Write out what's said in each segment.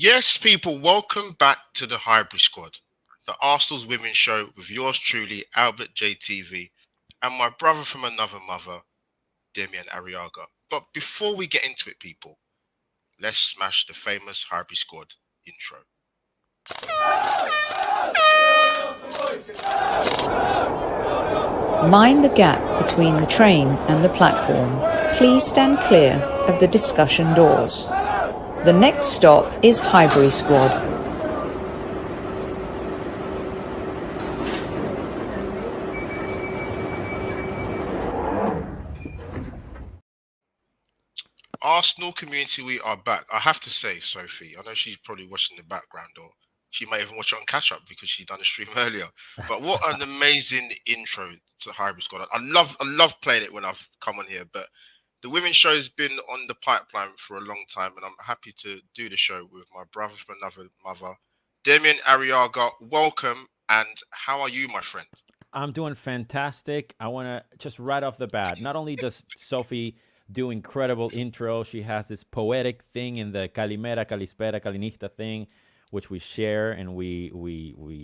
Yes, people, welcome back to the Highbury Squad, the Arsenal's women's show with yours truly, Albert JTV, and my brother from another mother, Demian Arriaga. But before we get into it, people, let's smash the famous Highbury Squad intro. Mind the gap between the train and the platform. Please stand clear of the discussion doors. The next stop is Highbury Squad. Arsenal community, we are back. I have to say, Sophie, I know she's probably watching the background, or she might even watch it on catch up because she's done a stream earlier. But what an amazing intro to Highbury Squad. I love playing it when I've come on here, but the women's show has been on the pipeline for a long time, and I'm happy to do the show with my brother from another mother, Demian Arriaga. Welcome, and how are you, my friend? I'm doing fantastic. I want to just right off the bat, not only does Sophie do incredible intro, she has this poetic thing in the Calimera, Calispera, Calinista thing, which we share, and we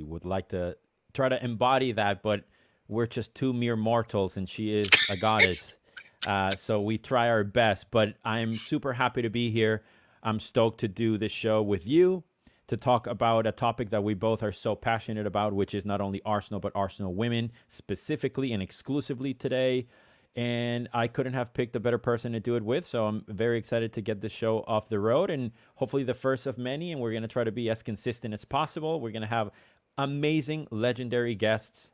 would like to try to embody that, but we're just two mere mortals, and she is a goddess. So we try our best, but I'm super happy to be here. I'm stoked to do this show with you, to talk about a topic that we both are so passionate about, which is not only Arsenal, but Arsenal women specifically and exclusively today. And I couldn't have picked a better person to do it with. So I'm very excited to get the show off the road, and hopefully the first of many. And we're going to try to be as consistent as possible. We're going to have amazing, legendary guests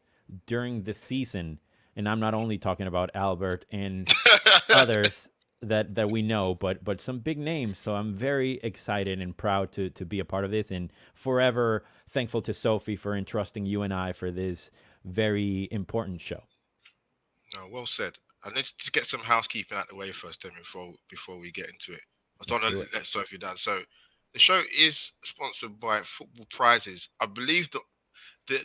during the season. And I'm not only talking about Albert and others that we know, but some big names. So I'm very excited and proud to be a part of this, and forever thankful to Sophie for entrusting you and I for this very important show. No, well said. And let's just get some housekeeping out the way first, then before we get into it. I don't want to let Sophie down. So the show is sponsored by Football Prizes. I believe that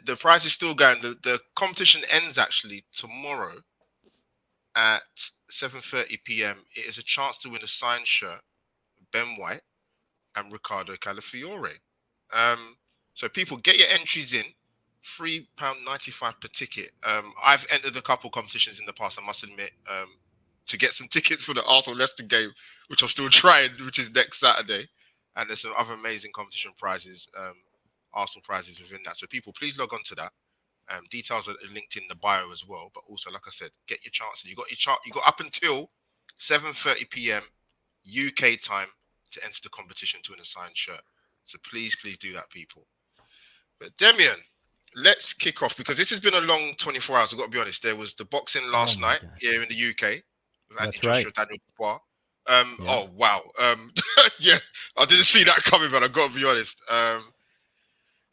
the prize is still going. The competition ends actually tomorrow at 7:30 p.m. It is a chance to win a signed shirt, Ben White and Riccardo Calafiori. So people, get your entries in. £3.95 per ticket. I've entered a couple competitions in the past, I must admit, to get some tickets for the Arsenal Leicester game, which I'm still trying, which is next Saturday. And there's some other amazing competition prizes, Arsenal prizes within that. So people, please log on to that. Details are linked in the bio as well. But also, like I said, get your chance. You got your chance. You got up until 7:30 p.m. UK time to enter the competition to win a signed shirt. So please do that, people. But Demian, let's kick off, because this has been a long 24 hours. I've got to be honest. There was the boxing last night here in the UK. That's right. Daniel Dubois. Oh, wow. Yeah, I didn't see that coming, but I've got to be honest.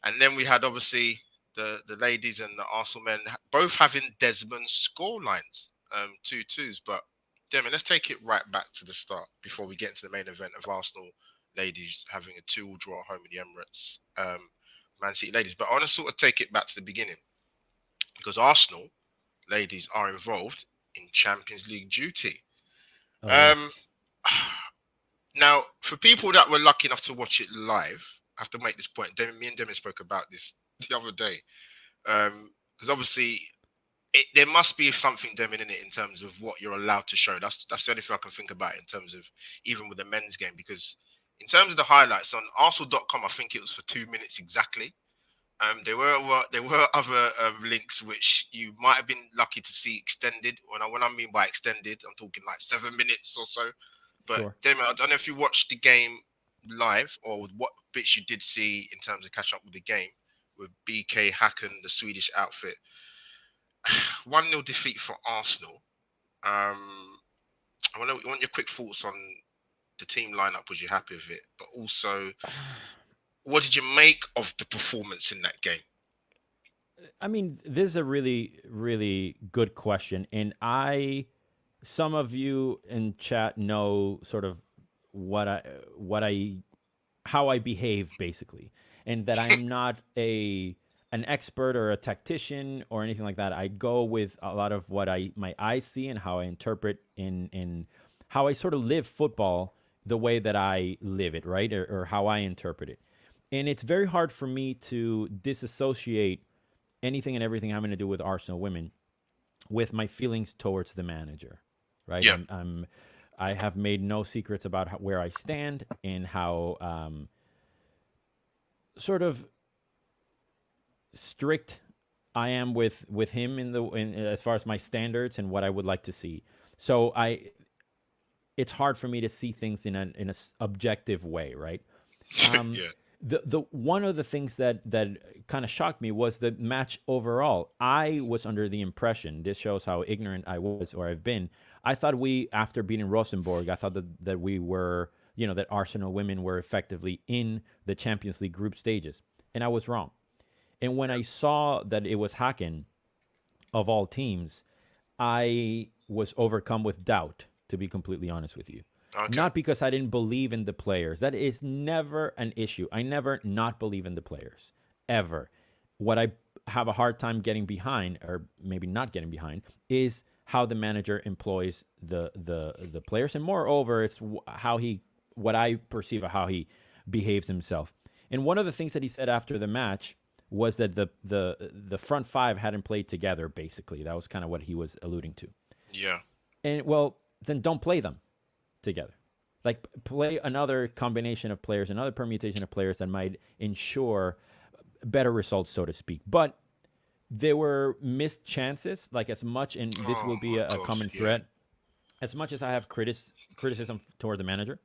And then we had, obviously, the ladies and the Arsenal men both having Desmond score lines, 2-2s. But, Demian, let's take it right back to the start before we get into the main event of Arsenal ladies having a 2-2 draw at home in the Emirates. Man City ladies. But I want to sort of take it back to the beginning, because Arsenal ladies are involved in Champions League duty. Yes. Now, for people that were lucky enough to watch it live, I have to make this point. Me and Demian spoke about this the other day, because obviously there must be something, Demian, in it in terms of what you're allowed to show. That's the only thing I can think about in terms of even with the men's game, because in terms of the highlights on Arsenal.com, I think it was for 2 minutes exactly. There were other links which you might have been lucky to see extended. When I mean by extended, I'm talking like 7 minutes or so. But sure. Demian, I don't know if you watched the game live or what bits you did see in terms of catch up with the game with BK Häcken, the Swedish outfit. 1-0 defeat for Arsenal. I want your quick thoughts on the team lineup. Was you happy with it? But also, what did you make of the performance in that game? I mean, this is a really, really good question. And some of you in chat know sort of how I behave basically. And that I'm not an expert or a tactician or anything like that. I go with a lot of what my eyes see and how I interpret in how I sort of live football the way that I live it, right? Or how I interpret it. And it's very hard for me to disassociate anything and everything having to do with Arsenal women with my feelings towards the manager, right? Yeah. I have made no secrets about where I stand and how sort of strict I am with him in as far as my standards and what I would like to see. So it's hard for me to see things in a objective way, right? Yeah. The one of the things that kind of shocked me was the match overall. I was under the impression, this shows how ignorant I was or I've been. I thought after beating Rosenborg, I thought that we were, that Arsenal women were effectively in the Champions League group stages, and I was wrong. And when I saw that it was Häcken, of all teams, I was overcome with doubt, to be completely honest with you. Okay. Not because I didn't believe in the players. That is never an issue. I never not believe in the players, ever. What I have a hard time getting behind, or maybe not getting behind, is how the manager employs the players. And moreover, it's what I perceive of how he behaves himself. And one of the things that he said after the match was that the front five hadn't played together, basically. That was kind of what he was alluding to. Yeah. And, well, then don't play them together. Like, play another combination of players, another permutation of players that might ensure better results, so to speak. But there were missed chances, like as much, and this will be a common thread. As much as I have criticism toward the manager,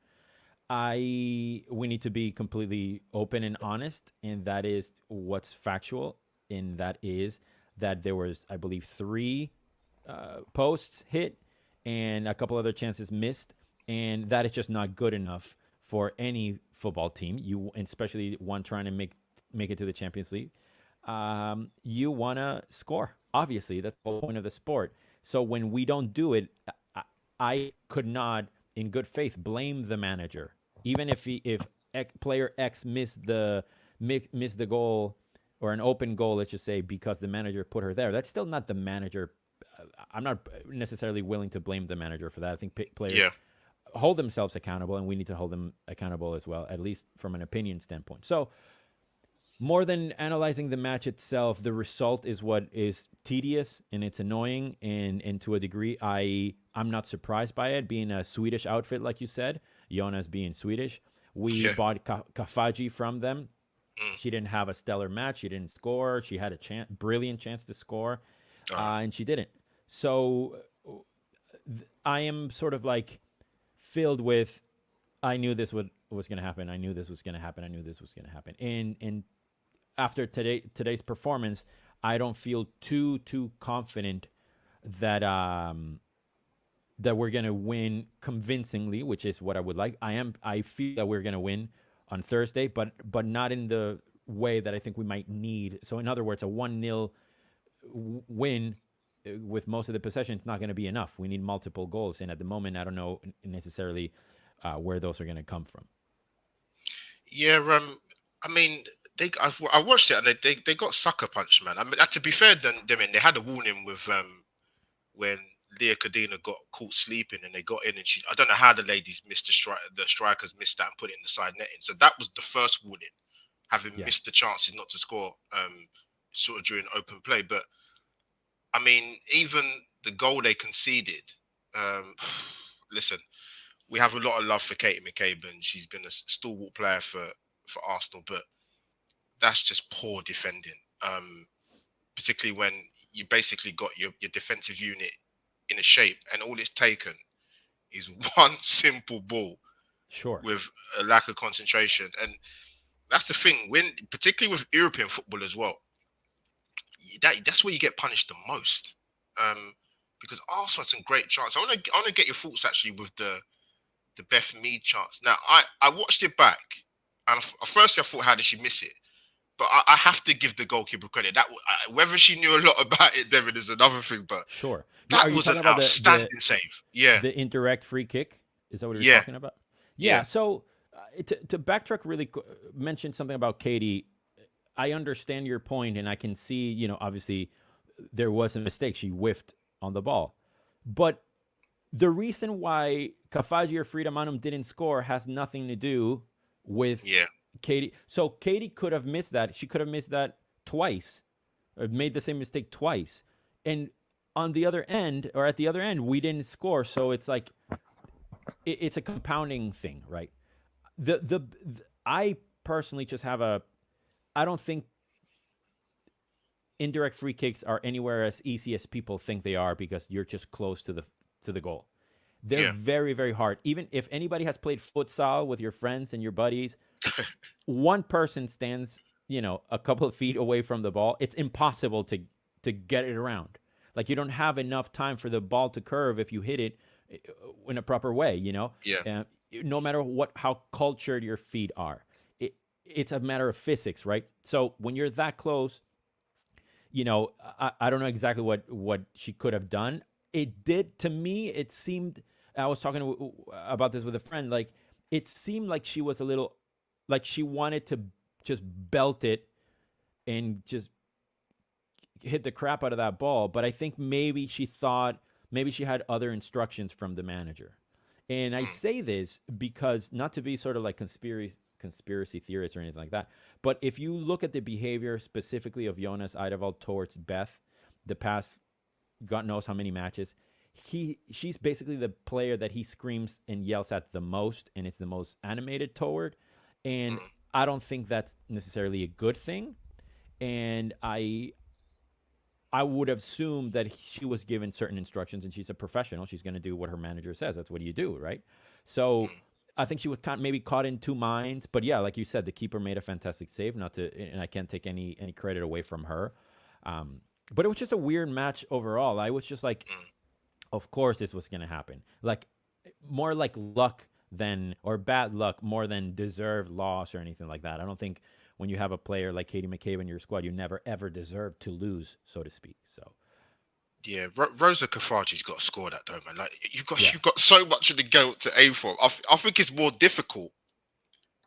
we need to be completely open and honest, and that is what's factual, and that is that there was, I believe, 3 posts hit and a couple other chances missed, and that is just not good enough for any football team. Especially one trying to make it to the Champions League. You want to score. Obviously, that's the whole point of the sport. So when we don't do it, I could not, in good faith, blame the manager. Even if player X missed the goal or an open goal, let's just say, because the manager put her there, that's still not the manager. I'm not necessarily willing to blame the manager for that. I think players hold themselves accountable, and we need to hold them accountable as well, at least from an opinion standpoint. So more than analyzing the match itself, the result is what is tedious, and it's annoying, and to a degree, I'm not surprised by it, being a Swedish outfit, like you said, Jonas being Swedish. We bought Kafaji from them. She didn't have a stellar match. She didn't score. She had a brilliant chance to score, and she didn't. So I am sort of like filled with, I knew this was going to happen. I knew this was going to happen. I knew this was going to happen. And after today's performance, I don't feel too confident that that we're going to win convincingly, which is what I would like. I feel that we're going to win on Thursday, but not in the way that I think we might need. So in other words, a 1-0 win with most of the possession is not going to be enough. We need multiple goals, and at the moment, I don't know necessarily where those are going to come from. Yeah, I mean, I watched it, and they got sucker punched, man. I mean, to be fair, Demian, they had a warning with when Leah Cadena got caught sleeping, and they got in, and I don't know how the ladies missed the strikers missed that and put it in the side netting. So that was the first warning, having missed the chances not to score, sort of during open play. But I mean, even the goal they conceded, listen, we have a lot of love for Katie McCabe, and she's been a stalwart player for Arsenal, but that's just poor defending, particularly when you basically got your defensive unit in a shape, and all it's taken is one simple ball with a lack of concentration. And that's the thing, particularly with European football as well, that's where you get punished the most, because Arsenal had some great chances. I want to get your thoughts actually with the Beth Mead chance. Now, I watched it back, and firstly I thought, how did she miss it? But I have to give the goalkeeper credit. That whether she knew a lot about it, Devin, is another thing. But that was an outstanding save. Yeah, the indirect free kick, is that what you're talking about? Yeah. So to backtrack, really mention something about Katie. I understand your point, and I can see, obviously there was a mistake. She whiffed on the ball, but the reason why Kafaji or Frida Manum didn't score has nothing to do with Katie. So Katie could have missed that. She could have missed that twice, or made the same mistake twice. And on the other end, or at the other end, we didn't score. So it's like, it's a compounding thing, right? I personally just have I don't think indirect free kicks are anywhere as easy as people think they are, because you're just close to the goal. They're very, very hard. Even if anybody has played futsal with your friends and your buddies, one person stands, a couple of feet away from the ball. It's impossible to get it around. Like, you don't have enough time for the ball to curve if you hit it in a proper way, no matter how cultured your feet are. It's a matter of physics, right? So when you're that close, I don't know exactly what she could have done. It did, to me, it seemed, I was talking about this with a friend, like, it seemed like she was a little, like she wanted to just belt it and just hit the crap out of that ball. But I think maybe she had other instructions from the manager. And I say this because, not to be sort of like conspiracy theorist or anything like that, but if you look at the behavior specifically of Jonas Eidevall towards Beth, the past God knows how many matches, she's basically the player that he screams and yells at the most, and it's the most animated toward. And I don't think that's necessarily a good thing. And I would assume that she was given certain instructions, and she's a professional. She's going to do what her manager says. That's what you do, right? So I think she was maybe caught in two minds. But yeah, like you said, the keeper made a fantastic save. And I can't take any credit away from her. But it was just a weird match overall. I was just like, of course this was going to happen. Like, more like luck or bad luck more than deserved loss or anything like that. I don't think when you have a player like Katie McCabe in your squad, you never ever deserve to lose, so to speak. So, yeah, Rosa Kafaji's got to score that though, man. Like, you've got so much of the goal to aim for. I think it's more difficult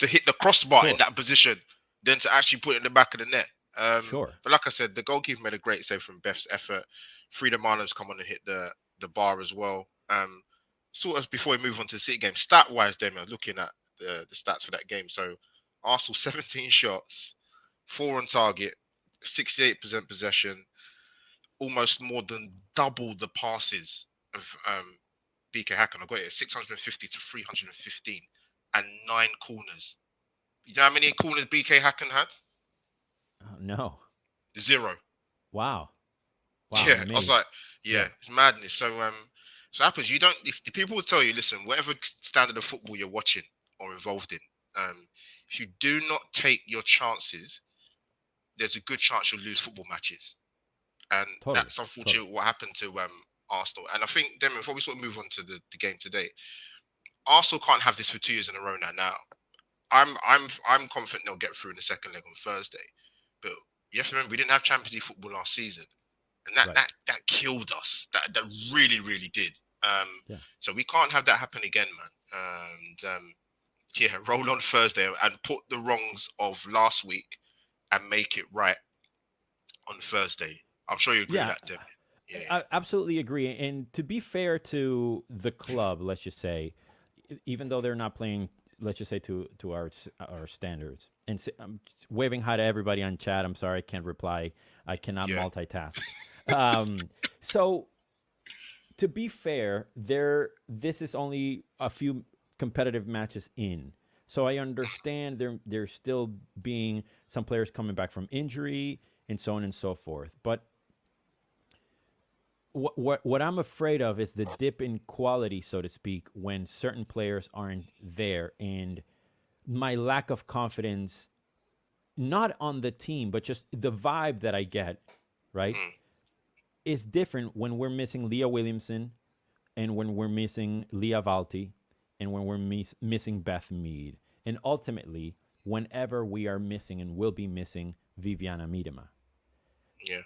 to hit the crossbar in that position than to actually put it in the back of the net. But like I said, the goalkeeper made a great save from Beth's effort. Frida Marlon's come on and hit the bar as well. Sort of before we move on to the City game, stat-wise, Demian, looking at the stats for that game. So Arsenal 17 shots, 4 on target, 68% possession, almost more than double the passes of BK Hacken. I got it at 650 to 315, and 9 corners. You know how many corners BK Hacken had? No. 0. Wow. Yeah, amazing. I was like, it's madness. So so it happens. You don't. If the people will tell you, listen, whatever standard of football you're watching or involved in, if you do not take your chances, there's a good chance you'll lose football matches. And that's unfortunately what happened to Arsenal. And I think, Demian, before we sort of move on to the game today, Arsenal can't have this for 2 years in a row now. I'm confident they'll get through in the second leg on Thursday. But you have to remember, we didn't have Champions League football last season. And that killed us. That really, really did. So we can't have that happen again, man. And roll on Thursday and put the wrongs of last week and make it right on Thursday. I'm sure you agree with that, Demian. Yeah. I absolutely agree. And to be fair to the club, let's just say, even though they're not playing, let's just say to our standards, and I'm waving hi to everybody on chat. I'm sorry, I can't reply. I cannot multitask. So to be fair, this is only a few competitive matches in. So I understand there's still being some players coming back from injury and so on and so forth. But what I'm afraid of is the dip in quality, so to speak, when certain players aren't there, and my lack of confidence, not on the team, but just the vibe that I get, right, is different when we're missing Leah Williamson, and when we're missing Leah Valti, and when we're missing Beth Mead, and ultimately whenever we are missing and will be missing Viviana Miedema. Yeah.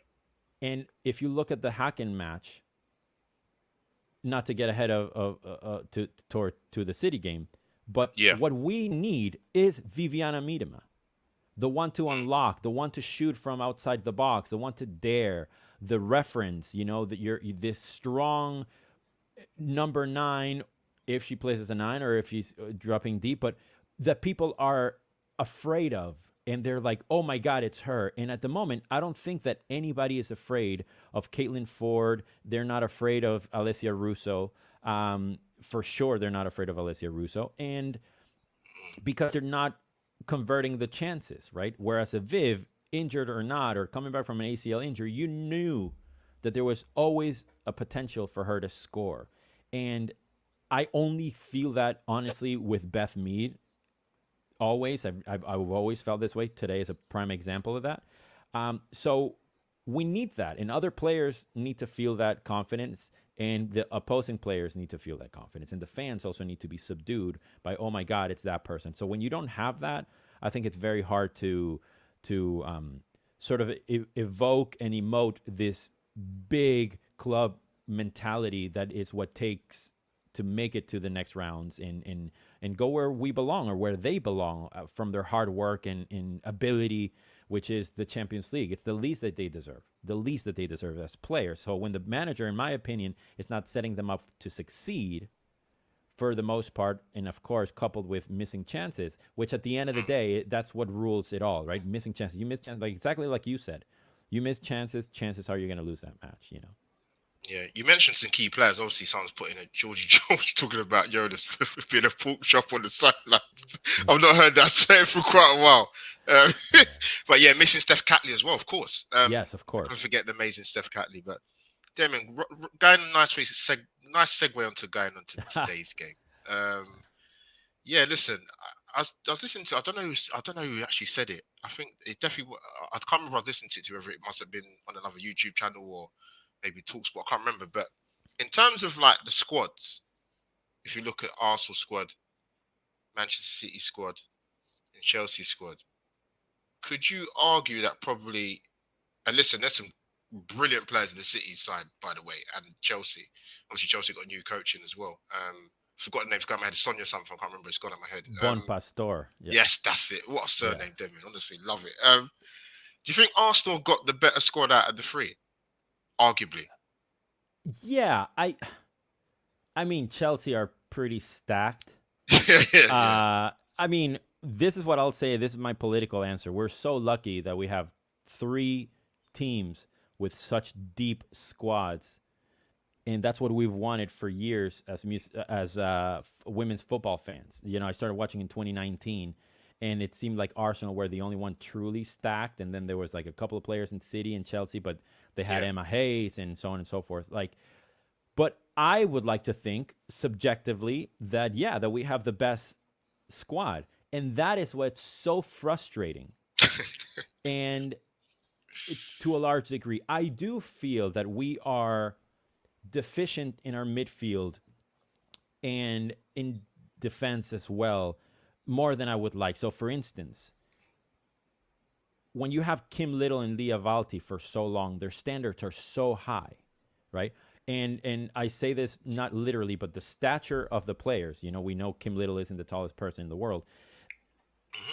And if you look at the Hacken match, not to get ahead to the City game, but what we need is Viviana Miedema, the one to unlock, the one to shoot from outside the box, the one to dare, the reference, that you're this strong number 9, if she plays as a 9 or if she's dropping deep, but that people are afraid of. And they're like, oh my God, it's her. And at the moment, I don't think that anybody is afraid of Caitlin Ford. They're not afraid of Alessia Russo. For sure, they're not afraid of Alessia Russo. And because they're not converting the chances, right? Whereas a Viv, injured or not, or coming back from an ACL injury, you knew that there was always a potential for her to score. And I only feel that, honestly, with Beth Mead. Always. I've always felt this way. Today is a prime example of that. So we need that. And other players need to feel that confidence. And the opposing players need to feel that confidence. And the fans also need to be subdued by, oh my God, it's that person. So when you don't have that, I think it's very hard to sort of evoke and emote this big club mentality that is what takes to make it to the next rounds and go where we belong or where they belong from their hard work and ability, which is the Champions League. It's the least that they deserve as players. So when the manager, in my opinion, is not setting them up to succeed for the most part, and of course, coupled with missing chances, which at the end of the day, that's what rules it all, right? Missing chances. You miss chances, like exactly like you said. You miss chances are you're going to lose that match, you know? Yeah, you mentioned some key players. Obviously, someone's putting a Georgie George talking about Jonas being a pork chop on the sidelines. I've not heard that said for quite a while. But yeah, missing Steph Catley as well, of course. Yes, of course. Don't forget the amazing Steph Catley. But Demian, going nice segue onto going onto today's game. Yeah, listen, I was listening to. I don't know who actually said it. I think it definitely. I can't remember. I listened to it, whether it must have been on another YouTube channel or maybe TalkSport, I can't remember. But in terms of like the squads, if you look at Arsenal squad, Manchester City squad, and Chelsea squad, could you argue that probably, and listen, there's some brilliant players in the City side, by the way, and Chelsea. Obviously, Chelsea got new coaching as well. Forgot the name's gone in my head. Sonia something, I can't remember. It's gone in my head. Bon Pastor. Yeah. Yes, that's it. What a surname, Demian. Honestly, love it. Do you think Arsenal got the better squad out of the three? Arguably. Yeah, I mean, Chelsea are pretty stacked. Yeah. I mean, this is what I'll say. This is my political answer. We're so lucky that we have 3 teams with such deep squads, and that's what we've wanted for years as women's football fans. You know, I started watching in 2019. And it seemed like Arsenal were the only one truly stacked. And then there was like a couple of players in City and Chelsea, but they had Emma Hayes and so on and so forth. But I would like to think subjectively that, that we have the best squad. And that is what's so frustrating. And to a large degree, I do feel that we are deficient in our midfield and in defense as well, more than I would like. So, for instance, when you have Kim Little and Leah Valti for so long, their standards are so high, right? And I say this not literally, but the stature of the players. You know, we know Kim Little isn't the tallest person in the world.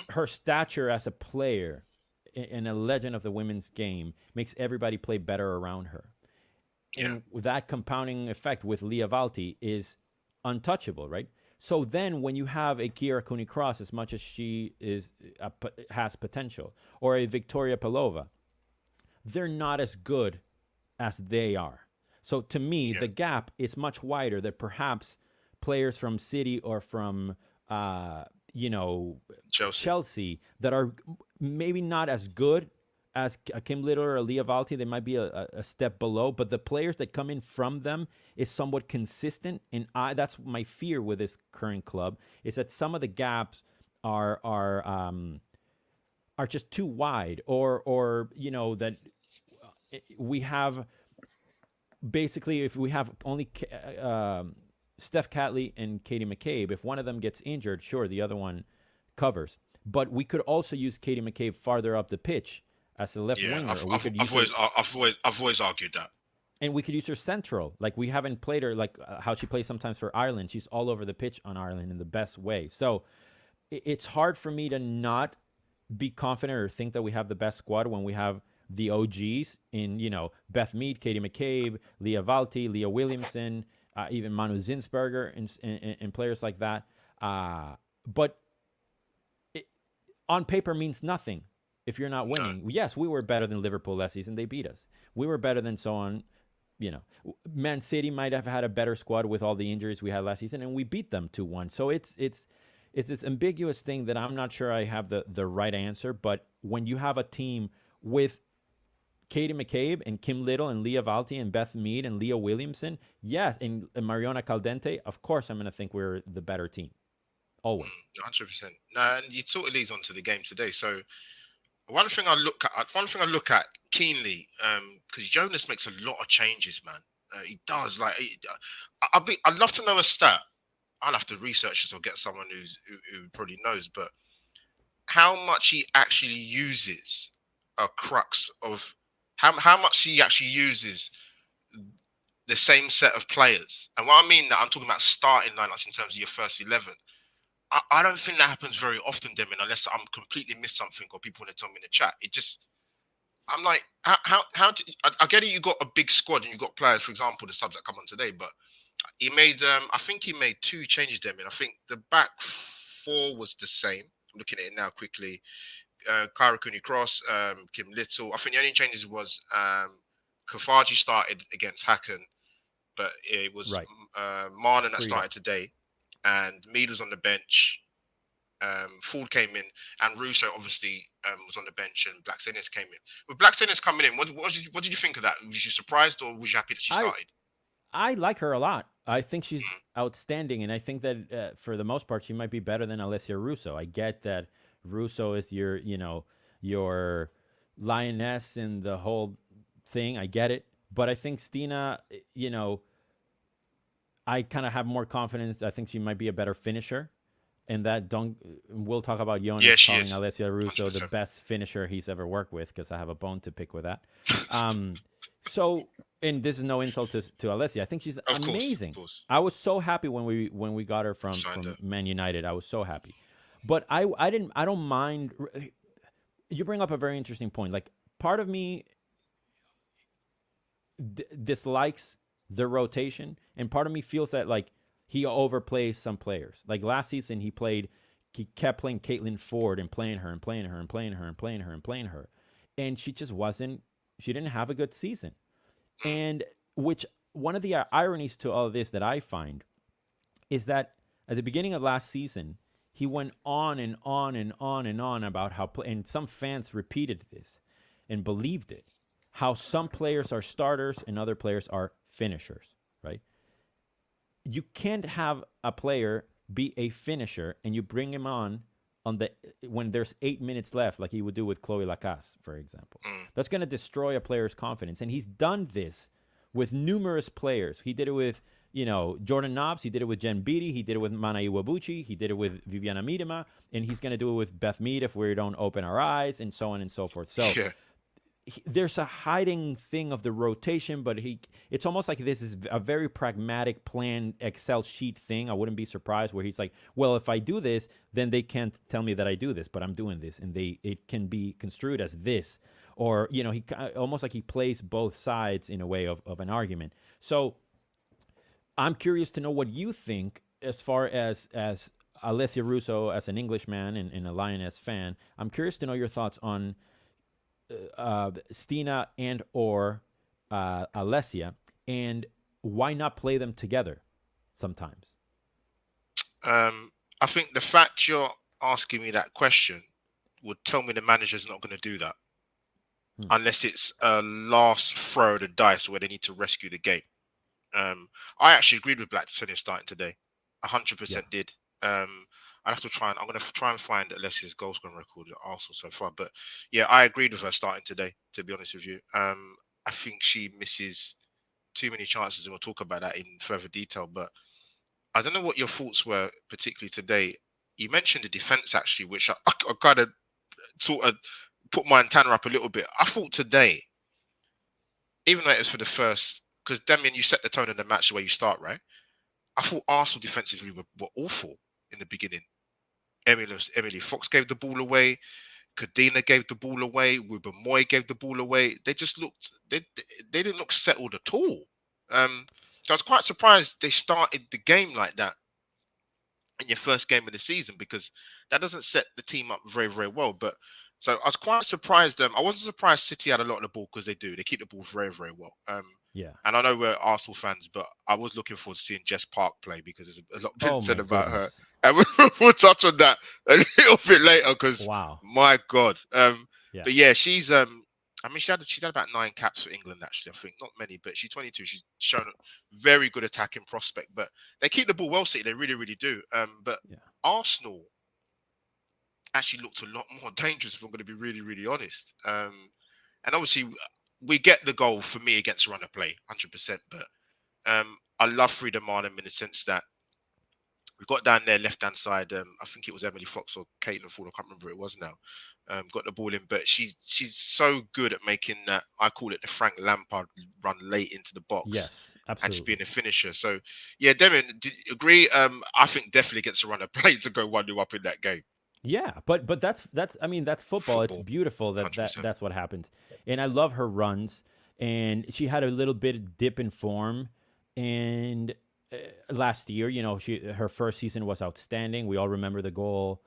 Her stature as a player and a legend of the women's game makes everybody play better around her. Yeah. And that compounding effect with Leah Valti is untouchable, right? So then when you have a Kira Cooney-Cross, as much as she has potential, or a Victoria Pelova, they're not as good as they are. So to me, the gap is much wider that perhaps players from City or from, Chelsea that are maybe not as good as Kim Little or Leah Valti, they might be a step below, but the players that come in from them is somewhat consistent. And that's my fear with this current club, is that some of the gaps are just too wide, or that we have basically, if we have only Steph Catley and Katie McCabe, if one of them gets injured, sure, the other one covers. But we could also use Katie McCabe farther up the pitch as a left winger. I've always argued that. And we could use her central. Like, we haven't played her like how she plays sometimes for Ireland. She's all over the pitch on Ireland in the best way. So it's hard for me to not be confident or think that we have the best squad when we have the OGs in, Beth Mead, Katie McCabe, Leah Valti, Leah Williamson, even Manu Zinsberger and players like that. But it, on paper means nothing if you're not winning. No. Yes, we were better than Liverpool last season. They beat us. We were better than so on. Man City might have had a better squad with all the injuries we had last season, and we beat them 2-1. So it's this ambiguous thing that I'm not sure I have the right answer. But when you have a team with Katie McCabe and Kim Little and Leah Valti and Beth Mead and Leah Williamson, yes, and Mariona Caldente, of course I'm going to think we're the better team. Always. 100%. And you sort of leads on to the game today. So one thing I look at keenly, because Jonas makes a lot of changes, man. He does. Like, I'd love to know a stat. I'll have to research this or get someone who probably knows. But how much he actually uses a crux of how much he actually uses the same set of players. And what I mean that I'm talking about starting lineups in terms of your first 11. I don't think that happens very often, Demian, unless I'm completely missed something or people want to tell me in the chat. I'm like, how do, I get it, you got a big squad and you got players, for example, the subs that come on today, but he made, I think he made 2 changes, Demian. I think the back 4 was the same. I'm looking at it now quickly. Kyra Cooney-Cross, Kim Little. I think the only changes was Kafaji started against Hacken, but it was right. Marlon that started today. And Mead was on the bench. Ford came in, and Russo obviously was on the bench, and Blackstenius came in. With Blackstenius coming in, what did you think of that? Was you surprised, or was you happy that she started? I like her a lot. I think she's outstanding, and I think that for the most part, she might be better than Alessia Russo. I get that Russo is your lioness in the whole thing. I get it, but I think Stina, I kind of have more confidence. I think she might be a better finisher. And that we'll talk about Jonas calling Alessia Russo 100%. The best finisher he's ever worked with, because I have a bone to pick with that. So, and this is no insult to Alessia. I think she's amazing. Of course. I was so happy when we got her from Man United. I was so happy. But I don't mind. You bring up a very interesting point. Like, part of me dislikes the rotation, and part of me feels that like he overplays some players. Like last season, he kept playing Caitlin Ford and playing her, and she just wasn't. She didn't have a good season, and which one of the ironies to all of this that I find is that at the beginning of last season, he went on and on and on and on about how, and some fans repeated this and believed it, how some players are starters and other players are finishers, right? You can't have a player be a finisher and you bring him on when there's 8 minutes left, like he would do with Chloe Lacasse, for example. That's going to destroy a player's confidence. And he's done this with numerous players. He did it with, Jordan Nobbs. He did it with Jen Beattie. He did it with Mana Iwabuchi. He did it with Viviana Miedema. And he's going to do it with Beth Mead if we don't open our eyes, and so on and so forth. So there's a hiding thing of the rotation, but it's almost like this is a very pragmatic plan Excel sheet thing. I wouldn't be surprised where he's like, well, if I do this, then they can't tell me that I do this, but I'm doing this, and it can be construed as this. Or, he almost like he plays both sides in a way of an argument. So I'm curious to know what you think as far as Alessia Russo, as an Englishman and a Lioness fan. I'm curious to know your thoughts on Stina and or Alessia, and why not play them together sometimes? I think the fact you're asking me that question would tell me the manager's not going to do that unless it's a last throw of the dice where they need to rescue the game. I actually agreed with Blackstenius starting today. 100% did. I'm going to try and find Alessia's goal scoring record at Arsenal so far. But yeah, I agreed with her starting today, to be honest with you. I think she misses too many chances, and we'll talk about that in further detail. But I don't know what your thoughts were, particularly today. You mentioned the defence, actually, which I kind of sort of put my antenna up a little bit. I thought today, even though it was for the first, because Demian, you set the tone in the match the way you start, right? I thought Arsenal defensively were awful in the beginning. Emily Fox gave the ball away. Kadena gave the ball away. Ruben Moy gave the ball away. They just looked, they didn't look settled at all. So I was quite surprised they started the game like that in your first game of the season, because that doesn't set the team up very, very well. But so I was quite surprised. I wasn't surprised City had a lot of the ball, because they do. They keep the ball very, very well. Yeah. And I know we're Arsenal fans, but I was looking forward to seeing Jess Park play, because there's a lot been said about her. And we'll touch on that a little bit later, because my God. But yeah, she's I mean, she's had about 9 caps for England, actually. I think not many, but she's 22. She's shown a very good attacking prospect. But they keep the ball well, City. They really, really do. But Arsenal actually looked a lot more dangerous, if I'm going to be really, really honest. And obviously, we get the goal for me against run of play, 100%. But I love Frida Marnham in the sense that we got down there left-hand side. I think it was Emily Fox or Caitlin Ford. I can't remember who it was now. Got the ball in, but she's so good at making that. I call it the Frank Lampard run late into the box. Yes, absolutely. And just being a finisher. So yeah, Demian, do you agree? I think definitely gets a run of play to go 1-0 up in that game. Yeah, but that's I mean, that's football. It's beautiful that's what happens. And I love her runs. And she had a little bit of dip in form. And last year, you know, her first season was outstanding. We all remember the goal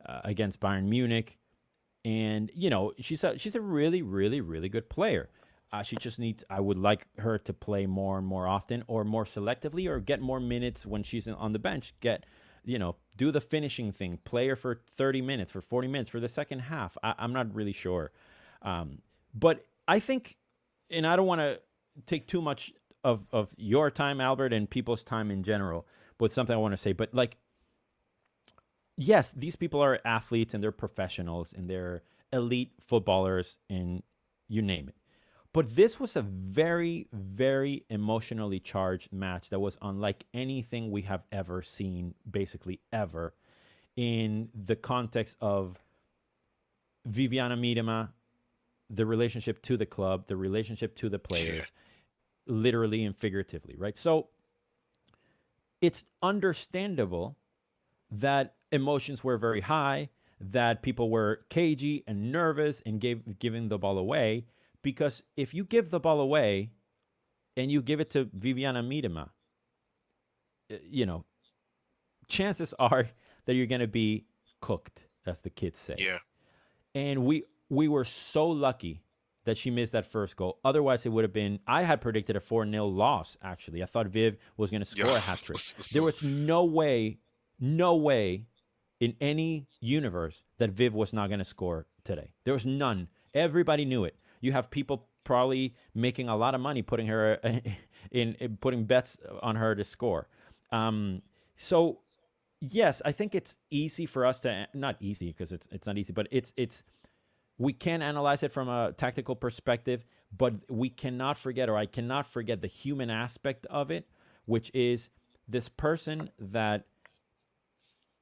against Bayern Munich. And, you know, she's a really, really, really good player. She just needs, I would like her to play more and more often, or more selectively, or get more minutes when she's on the bench. Do the finishing thing. Play her for 30 minutes, for 40 minutes, for the second half. I'm not really sure. But I think, and I don't want to take too much of your time, Albert, and people's time in general, but something I want to say. But, like, yes, these people are athletes and they're professionals and they're elite footballers and you name it. But this was a very, very emotionally charged match that was unlike anything we have ever seen, basically ever, in the context of Viviana Miedema, the relationship to the club, the relationship to the players, literally and figuratively, right? So it's understandable that emotions were very high, that people were cagey and nervous and giving the ball away, because if you give the ball away and you give it to Viviana Miedema, you know, chances are that you're going to be cooked, as the kids say. Yeah. And we were so lucky that she missed that first goal. Otherwise, it would have been, I had predicted a 4-0 loss, actually. I thought Viv was going to score a hat-trick. There was no way in any universe that Viv was not going to score today. There was none. Everybody knew it. You have people probably making a lot of money putting her in putting bets on her to score. So yes, I think it's easy for us to, not easy because it's not easy, but it's we can analyze it from a tactical perspective, but we cannot forget, or I cannot forget, the human aspect of it, which is this person that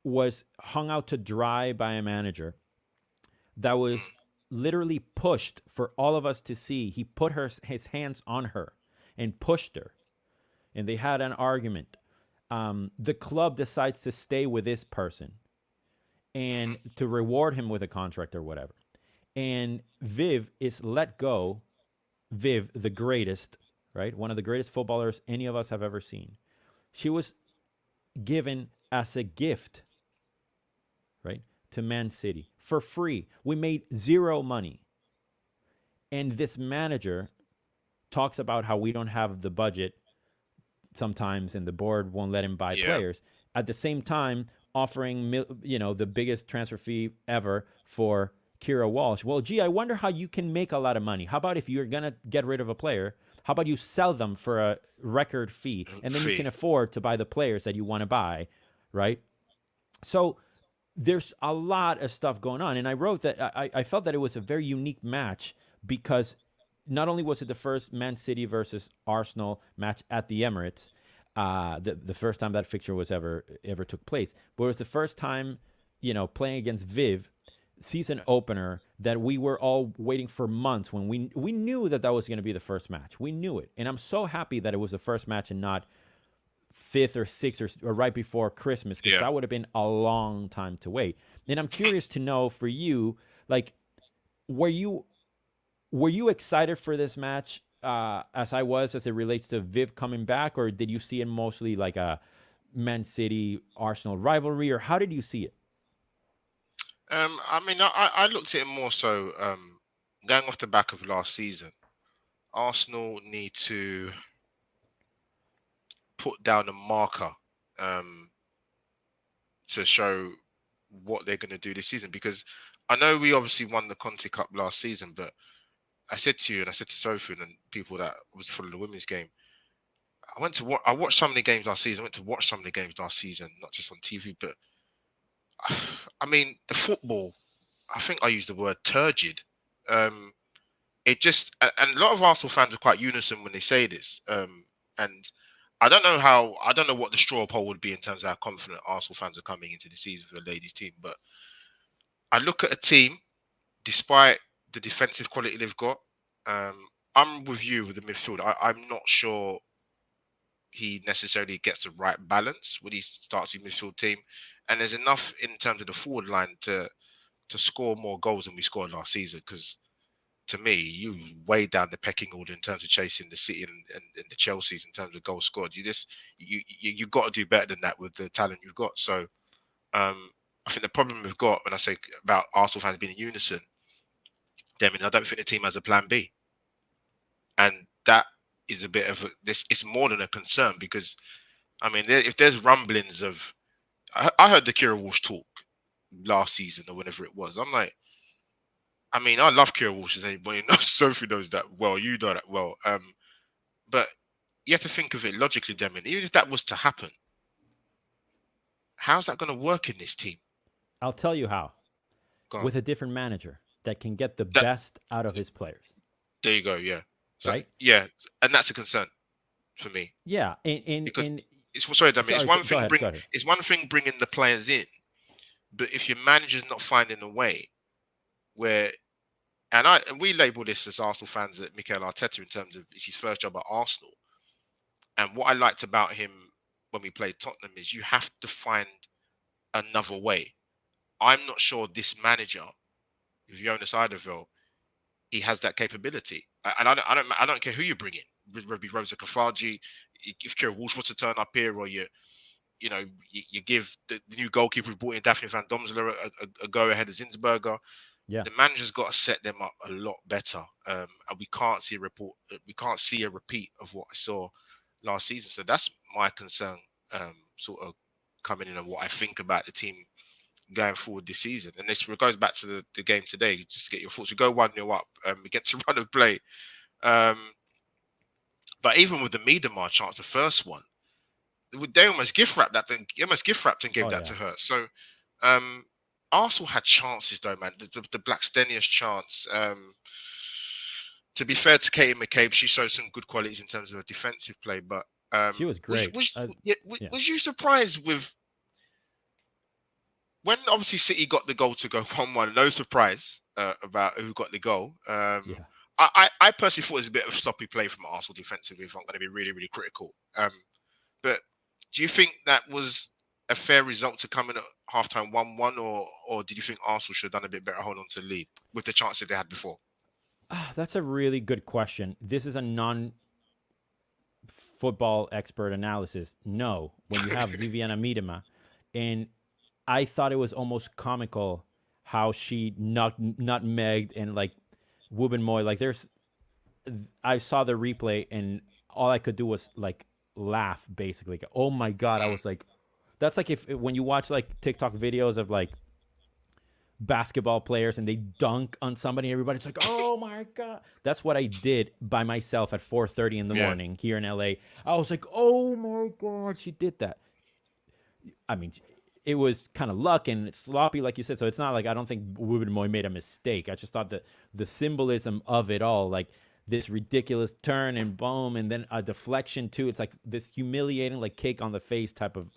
was hung out to dry by a manager that was literally pushed for all of us to see. He put his hands on her and pushed her, and they had an argument. The club decides to stay with this person and to reward him with a contract or whatever. And Viv is let go. Viv, the greatest, right? One of the greatest footballers any of us have ever seen. She was given as a gift, right, to Man City for free. We made zero money. And this manager talks about how we don't have the budget sometimes and the board won't let him buy players. At the same time, offering, the biggest transfer fee ever for Kira Walsh. Well, gee, I wonder how you can make a lot of money. How about if you're going to get rid of a player, how about you sell them for a record fee, and then you can afford to buy the players that you want to buy, right? So there's a lot of stuff going on. And I wrote that I felt that it was a very unique match because not only was it the first Man City versus Arsenal match at the Emirates, the first time that fixture was ever took place, but it was the first time, playing against Viv, season opener, that we were all waiting for months when we knew that was going to be the first match. We knew it. And I'm so happy that it was the first match and not 5th or 6th or right before Christmas, because that would have been a long time to wait. And I'm curious to know for you, like, were you excited for this match as I was as it relates to Viv coming back, or did you see it mostly like a Man City Arsenal rivalry, or how did you see it? I mean, I looked at it more so going off the back of last season. Arsenal need to put down a marker to show what they're going to do this season, because I know we obviously won the Conti Cup last season, but I said to you and I said to Sophie and people that was follow the women's game, I watched some of the games last season. I went to watch some of the games last season, not just on TV, but I mean the football. I think I used the word turgid. It just, and a lot of Arsenal fans are quite unison when they say this. And I don't know what the straw poll would be in terms of how confident Arsenal fans are coming into the season for the ladies team. But I look at a team, despite the defensive quality they've got, I'm with you with the midfield. I'm not sure he necessarily gets the right balance when he starts with midfield team. And there's enough in terms of the forward line to score more goals than we scored last season, because to me, you way down the pecking order in terms of chasing the City and the Chelsea's in terms of goals scored. You got to do better than that with the talent you've got. So I think the problem we've got, when I say about Arsenal fans being in unison, Demian, I don't think the team has a plan B, and that is a bit of this. It's more than a concern, because I mean, if there's rumblings of, I heard the Kira Walsh talk last season or whenever it was. I'm like, I mean, I love Kira Walsh, as anybody knows. Sophie knows that well. You know that well. But you have to think of it logically, Demian. Even if that was to happen, how's that going to work in this team? I'll tell you how. With a different manager that can get the best out of his players. There you go. Yeah. So, right. Yeah, and that's a concern for me. Yeah. Sorry, Demian. It's one thing bringing the players in, but if your manager's not finding a way where, and we label this as Arsenal fans at Mikel Arteta in terms of it's his first job at Arsenal. And what I liked about him when we played Tottenham is you have to find another way. I'm not sure this manager, Jonas Eidevall, he has that capability. And I don't care who you bring in. Whether it be Rosa Kafaji, if Kira Walsh wants to turn up here, or you give the new goalkeeper who brought in Daphne van Domselaar a go ahead of Zinsberger. Yeah. The manager's got to set them up a lot better, and we can't see a repeat of what I saw last season. So that's my concern, sort of coming in, and what I think about the team going forward this season. And this goes back to the game today. Just to get your thoughts. We go 1-0 up, we get to run and play. But even with the Miedema chance, the first one, they almost gift wrapped that thing. Almost gift wrapped and gave that to her. So Arsenal had chances though, man. The Blackstenius chance. To be fair to Katie McCabe, she showed some good qualities in terms of her defensive play. But she was great. Was you surprised with when obviously City got the goal to go 1-1? No surprise about who got the goal. I personally thought it was a bit of sloppy play from Arsenal defensively, if I'm going to be really, really critical. But do you think that was a fair result to come in at halftime 1-1, or did you think Arsenal should have done a bit better hold on to the lead with the chances they had before? That's a really good question. This is a non-football expert analysis. No, when you have Viviana Miedema, and I thought it was almost comical how she nutmegged and like Wubben-Moy. Like I saw the replay and all I could do was like laugh, basically. Like, oh my God. I was like, that's like when you watch like TikTok videos of like basketball players and they dunk on somebody, everybody's like, oh my God. That's what I did by myself at 4:30 in the morning here in LA. I was like, oh my God, she did that. I mean, it was kind of luck and it's sloppy, like you said. So it's not like I don't think Wubben-Moy made a mistake. I just thought that the symbolism of it all, like this ridiculous turn and boom, and then a deflection too. It's like this humiliating, like cake on the face type of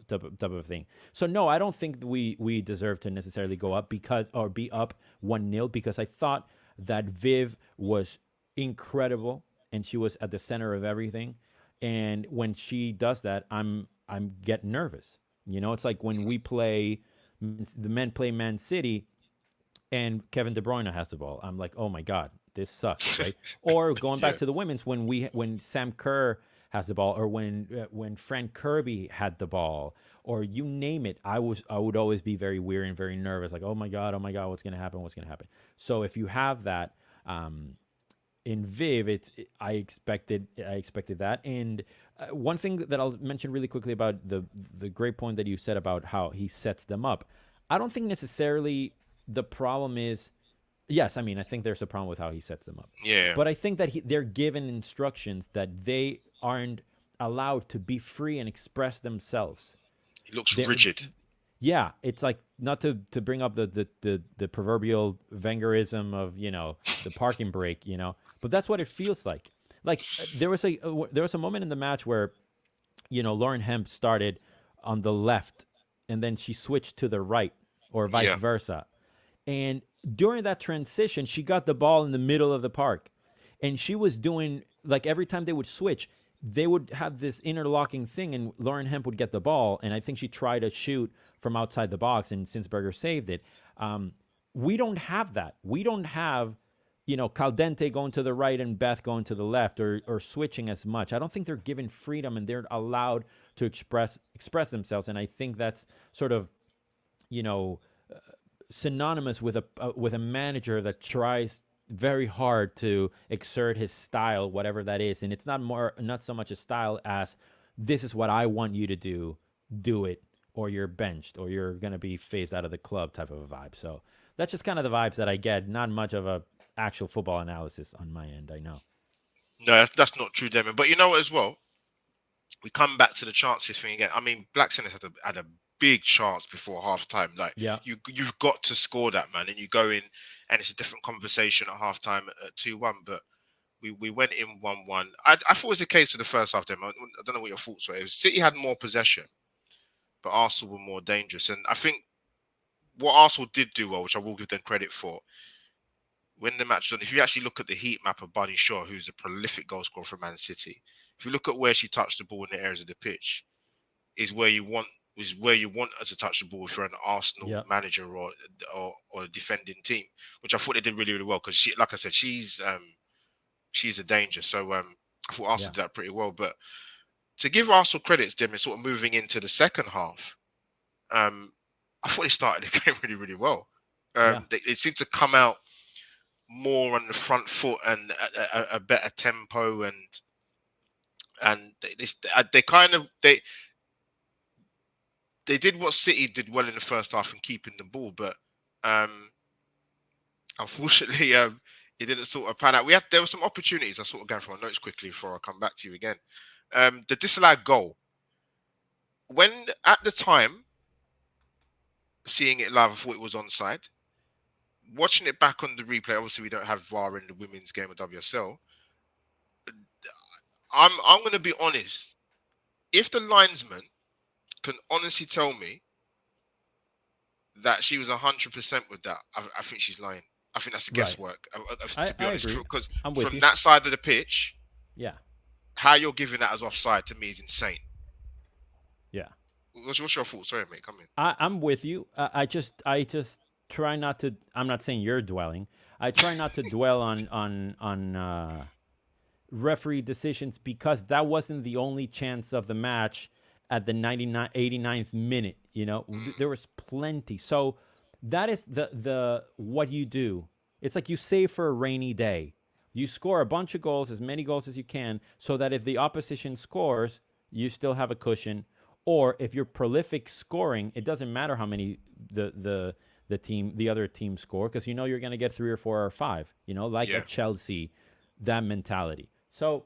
thing. So no, I don't think we deserve to necessarily go up or be up 1-0, because I thought that Viv was incredible and she was at the center of everything. And when she does that, I'm getting nervous. You know, it's like when the men play Man City and Kevin De Bruyne has the ball. I'm like, oh my God, this sucks, right? Or going back to the women's, when Sam Kerr has the ball, or when Fran Kirby had the ball, or you name it, I would always be very weary and very nervous, like, oh my god, what's gonna happen? So if you have that in Viv, I expected that. And one thing that I'll mention really quickly about the great point that you said about how he sets them up, I don't think necessarily the problem is. Yes, I mean, I think there's a problem with how he sets them up. Yeah. But I think that they're given instructions that they aren't allowed to be free and express themselves. It looks rigid. Yeah, it's like, not to bring up the proverbial Wengerism of, the parking brake, but that's what it feels like. Like there was a moment in the match where, Lauren Hemp started on the left and then she switched to the right, or vice versa. And during that transition, she got the ball in the middle of the park, and she was doing, like, every time they would switch, they would have this interlocking thing, and Lauren Hemp would get the ball, and I think she tried to shoot from outside the box, and Sinsberger saved it. We don't have that. We don't have, Caldente going to the right and Beth going to the left, or switching as much. I don't think they're given freedom, and they're allowed to express themselves, and I think that's sort of, synonymous with a manager that tries very hard to exert his style, whatever that is. And it's not so much a style as, this is what I want you to do it, or you're benched, or you're going to be phased out of the club type of a vibe. So that's just kind of the vibes that I get. Not much of a actual football analysis on my end, I know. No, that's not true, Demian. But you know what, as well, we come back to the chances thing again. I mean, Black Sinners had a big chance before half time. Like, you've got to score that, man, and you go in, and it's a different conversation at half time at 2-1. But we went in 1-1. I thought it was the case for the first half. Then I don't know what your thoughts were. City had more possession, but Arsenal were more dangerous. And I think what Arsenal did do well, which I will give them credit for, when the match done, if you actually look at the heat map of Bunny Shaw, who's a prolific goal scorer for Man City, if you look at where she touched the ball in the areas of the pitch, is where you want her to touch the ball if you're an Arsenal manager or a defending team, which I thought they did really, really well, because she, like I said, she's a danger. So I thought Arsenal did that pretty well. But to give Arsenal credits, Demian, sort of moving into the second half, I thought they started the game really, really well. They seemed to come out more on the front foot and a better tempo, and they did what City did well in the first half in keeping the ball, but unfortunately, it didn't sort of pan out. There were some opportunities. I sort of going through my notes quickly before I come back to you again. The disallowed goal. When at the time, seeing it live, I thought it was onside. Watching it back on the replay, obviously we don't have VAR in the women's game of WSL. I'm going to be honest. If the linesman can honestly tell me that she was 100% with that, I think she's lying. I think that's guesswork. To be honest, because from that side of the pitch, how you're giving that as offside to me is insane. Yeah. What's your thoughts? Sorry, mate. Come in. I'm with you. I just try not to. I'm not saying you're dwelling. I try not to dwell on referee decisions, because that wasn't the only chance of the match at the 89th minute. There was plenty. So that is the what you do. It's like you save for a rainy day. You score a bunch of goals, as many goals as you can, so that if the opposition scores, you still have a cushion. Or if you're prolific scoring, it doesn't matter how many the other team score, because you're going to get 3 or 4 or 5. At Chelsea, that mentality. So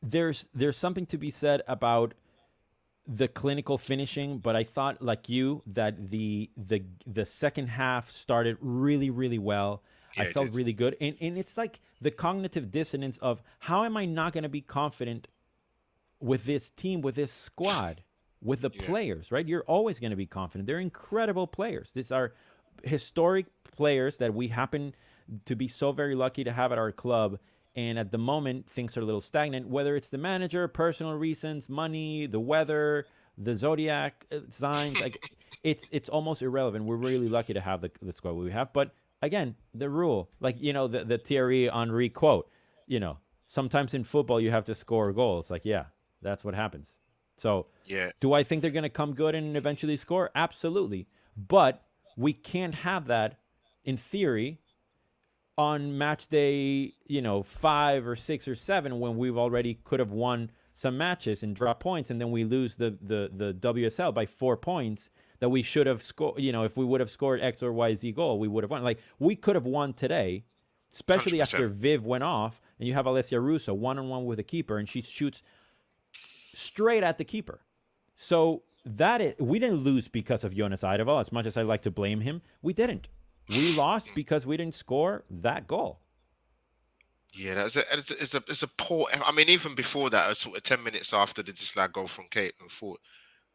there's something to be said about the clinical finishing, but I thought, like you, that the second half started really, really well. I felt really good. And it's like the cognitive dissonance of, how am I not going to be confident with this team, with this squad, with the players, right? You're always going to be confident. They're incredible players. These are historic players that we happen to be so very lucky to have at our club. And at the moment, things are a little stagnant, whether it's the manager, personal reasons, money, the weather, the zodiac signs. Like it's almost irrelevant. We're really lucky to have the squad we have. But again, the rule, like, the Thierry Henry quote, sometimes in football you have to score goals. Like, yeah, that's what happens. So Yeah. do I think they're going to come good and eventually score? Absolutely. But we can't have that, in theory, on match day, 5 or 6 or 7, when we've already could have won some matches and drop points, and then we lose the WSL by 4 points that we should have scored. If we would have scored X or Y, Z goal, we would have won. Like, we could have won today, especially 100%. after Viv went off, and you have Alessia Russo one-on-one with a keeper, and she shoots straight at the keeper. So we didn't lose because of Jonas Eidevall. As much as I like to blame him, we didn't. We lost because we didn't score that goal. Yeah, it's a poor. I mean, even before that, sort of 10 minutes after the dislike goal from Kate and Ford.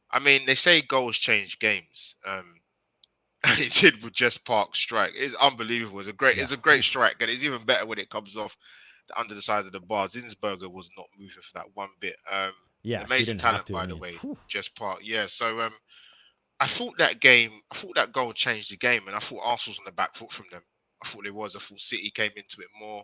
I mean, they say goals change games. And it did with Jess Park's strike. It's unbelievable. It's a great strike, and it's even better when it comes off under the side of the bar. Zinsberger was not moving for that one bit. Amazing talent, by the way. Jess Park. Yeah. So I thought that goal changed the game, and I thought Arsenal was on the back foot from them. I thought City came into it more.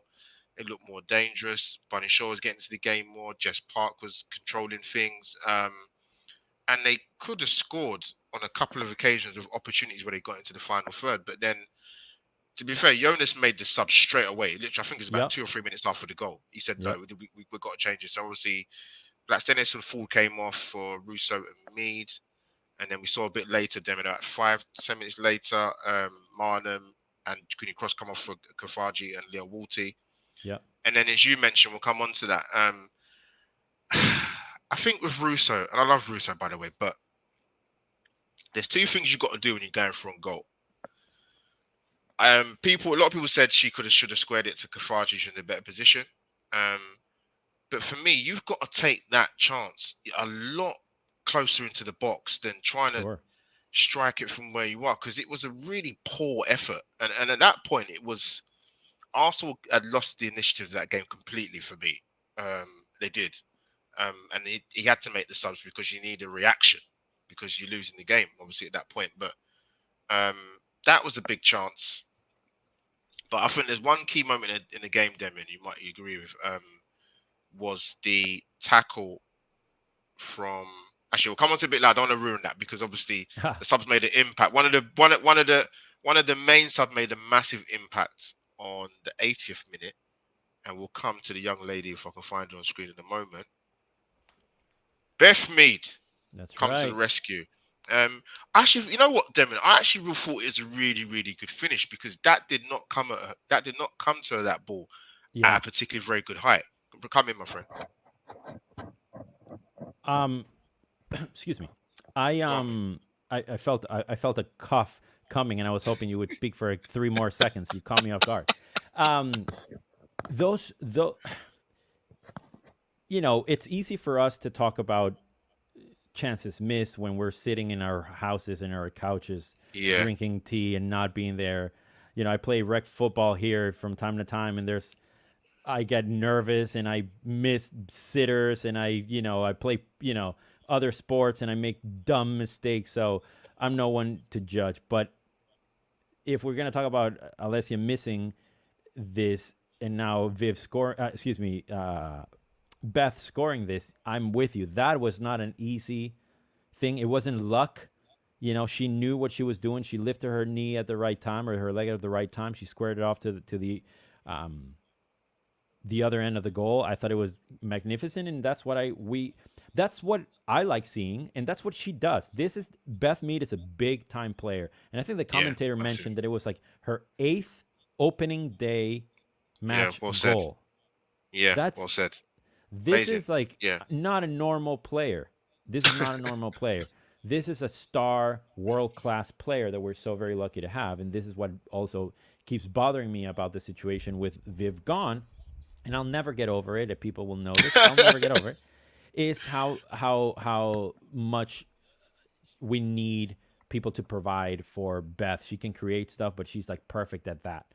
It looked more dangerous. Bunny Shaw was getting to the game more. Jess Park was controlling things. And they could have scored on a couple of occasions with opportunities where they got into the final third. But then, to be fair, Jonas made the sub straight away. Literally, I think it's about 2 or 3 minutes after the goal. He said, no, we've got to change it. So obviously, Blackstenius and Ford came off for Russo and Mead. And then we saw a bit later, then about 5-10 minutes later, Marnham and Queenie Cross come off for Kafaji and Leo Walty. Yeah. And then, as you mentioned, we'll come on to that. I think with Russo, and I love Russo, by the way, but there's 2 things you've got to do when you're going for a goal. A lot of people said she should have squared it to Kafaji. She's in a better position. But for me, you've got to take that chance a lot closer into the box than trying to strike it from where you are, because it was a really poor effort. And at that point, it was Arsenal had lost the initiative of that game completely for me. They did. And he had to make the subs because you need a reaction, because you're losing the game, obviously, at that point. But that was a big chance. But I think there's one key moment in the game, Demian, you might agree with, was the tackle from... Actually, we'll come on to a bit later. I don't want to ruin that, because obviously the subs made an impact. One of the main subs made a massive impact on the 80th minute, and we'll come to the young lady, if I can find her on screen in a moment. Beth Mead comes to the rescue. Actually, you know what, Demian? I actually really thought it was a really, really good finish, because that did not come to her, that ball, at a particularly very good height. Come in, my friend. Excuse me. I felt a cough coming, and I was hoping you would speak for 3 more seconds. You caught me off guard. It's easy for us to talk about chances missed when we're sitting in our houses and our couches, drinking tea and not being there. I play rec football here from time to time, and I get nervous and I miss sitters, and I play, other sports, and I make dumb mistakes. So I'm no one to judge. But if we're going to talk about Alessia missing this, and now Beth scoring this, I'm with you. That was not an easy thing. It wasn't luck. She knew what she was doing. She lifted her knee at the right time, or her leg at the right time. She squared it off to the other end of the goal. I thought it was magnificent, and that's what I like seeing, and that's what she does. Beth Mead is a big time player, and I think the commentator mentioned that it was like her 8th opening day match goal. Well said. This is not a normal player. This is not a normal player. This is a star, world-class player that we're so very lucky to have, and this is what also keeps bothering me about the situation with Viv gone. And I'll never get over it. If people will know this, I'll never get over it. Is how much we need people to provide for Beth. She can create stuff, but she's like perfect at that.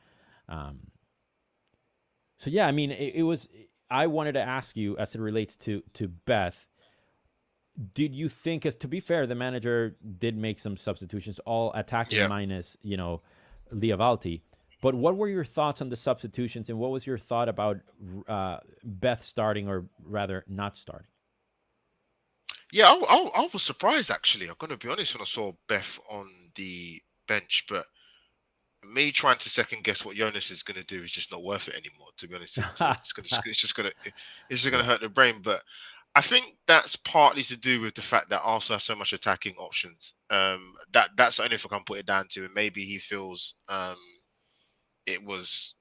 So yeah, I mean, it was. I wanted to ask you, as it relates to Beth, did you think? Because to be fair, the manager did make some substitutions, all attacking minus Leavalti. But what were your thoughts on the substitutions, and what was your thought about Beth starting, or rather not starting? Yeah, I was surprised actually. I'm gonna be honest when I saw Beth on the bench, but me trying to second guess what Jonas is gonna do is just not worth it anymore. To be honest, it's just gonna Yeah, hurt the brain. But I think that's partly to do with the fact that Arsenal has so much attacking options. That's the only thing I can put it down to, and maybe he feels it was,